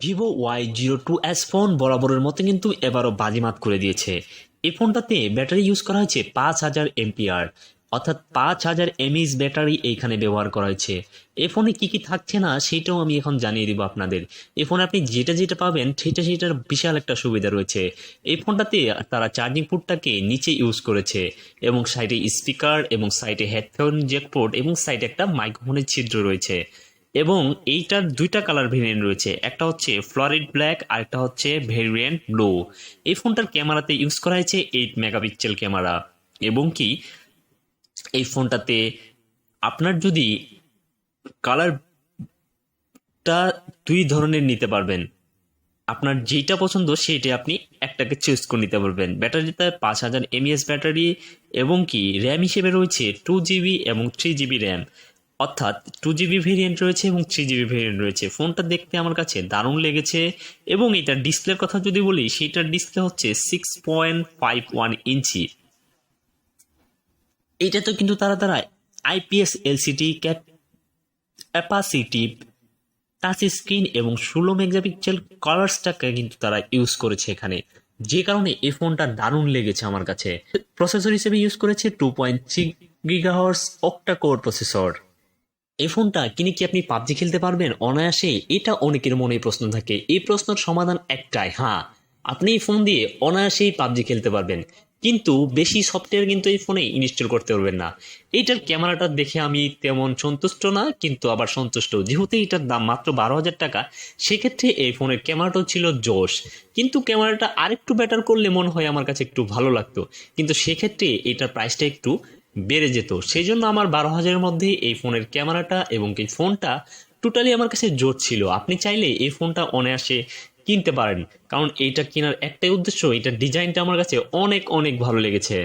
Vivo Y02s phone বরাবরের মতো কিন্তু এবারও বাজিমাত করে দিয়েছে। এই ফোনটাতে ব্যাটারি ইউজ করা হয়েছে 5000 এমপিআর, অর্থাৎ 5000 mAh ব্যাটারি এইখানে ব্যবহার করা হয়েছে। এই ফোনে কি কি থাকছে না সেটাও আমি এখন জানিয়ে দিব আপনাদের। এই ফোনে আপনি যেটা যেটা পাবেন সেটার বিশাল একটা সুবিধা রয়েছে। এই ফোনটাতে তারা চার্জিং পোর্টটাকে নিচে ইউজ করেছে এবং সাইডে স্পিকার এবং সাইডে হেডফোন জ্যাক পোর্ট এবং সাইডে একটা মাইক্রোফোনের ছিদ্র রয়েছে। এবং এইটার দুইটা কালার ভেরিয়েন্ট রয়েছে, একটা হচ্ছে ফ্লোরিড ব্ল্যাক আর একটা হচ্ছে ভেরিয়েন্ট ব্লু। এই ফোনটার ক্যামেরাতে ইউজ করা হয়েছে 8 মেগাপিক্সেল ক্যামেরা। এবং কি এই ফোনটাতে আপনার যদি কালারটা দুই ধরনের নিতে পারবেন, আপনার যেটা পছন্দ সেইটা আপনি একটাকে চুজ করে নিতে পারবেন। ব্যাটারিতে 5000 mAh ব্যাটারি এবং কি র্যাম হিসেবে রয়েছে 2GB এবং 3GB র্যাম, অর্থাৎ 2GB ভেরিয়েন্ট রয়েছে এবং 3GB ভেরিয়েন্ট রয়েছে। ফোনটা দেখতে আমার কাছে দারুণ লেগেছে। এবং এটার ডিসপ্লের কথা যদি বলি, সেটার ডিসপ্লে হচ্ছে 6.51 ইঞ্চি। এইটা তো কিন্তু তারা IPS LCD capacitive touch screen এবং 16 মেগাপিক্সেল কালার্সটাকে কিন্তু তারা ইউজ করেছে এখানে, যে কারণে এই ফোনটা দারুণ লেগেছে আমার কাছে। প্রসেসর হিসেবে ইউজ করেছে 2.3 GHz অক্টা কোর প্রসেসর। এই ফোনটা কিনে কি আপনি পাবজি খেলতে পারবেন অনায়াসে? এটা অনেকের মনে প্রশ্ন থাকে। এই প্রশ্নের সমাধান একটাই, হ্যাঁ, আপনি এই ফোন দিয়ে অনায়াসেই পাবজি খেলতে পারবেন, কিন্তু বেশি সফটওয়্যার কিন্তু এই ফোনে ইনস্টল করতে পারবেন না। এইটার ক্যামেরাটা দেখে আমি তেমন সন্তুষ্ট না, কিন্তু আবার সন্তুষ্ট, যেহেতু এটার দাম মাত্র 12,000 টাকা। সেক্ষেত্রে এই ফোনের ক্যামেরাটাও ছিল জোশ, কিন্তু ক্যামেরাটা আরেকটু বেটার করলে মনে হয় আমার কাছে একটু ভালো লাগতো, কিন্তু সেক্ষেত্রে এটার প্রাইসটা একটু বেড়ে যেত। সেই জন্য আমার 12,000-এর মধ্যে এই ফোনের ক্যামেরাটা এবং এই ফোনটা টোটালি আমার কাছে জোর ছিল। আপনি চাইলে এই ফোনটা অনায়াসে কিনতে পারেন, কারণ এইটা কেনার একটাই উদ্দেশ্য, এটার ডিজাইনটা আমার কাছে অনেক অনেক ভালো লেগেছে।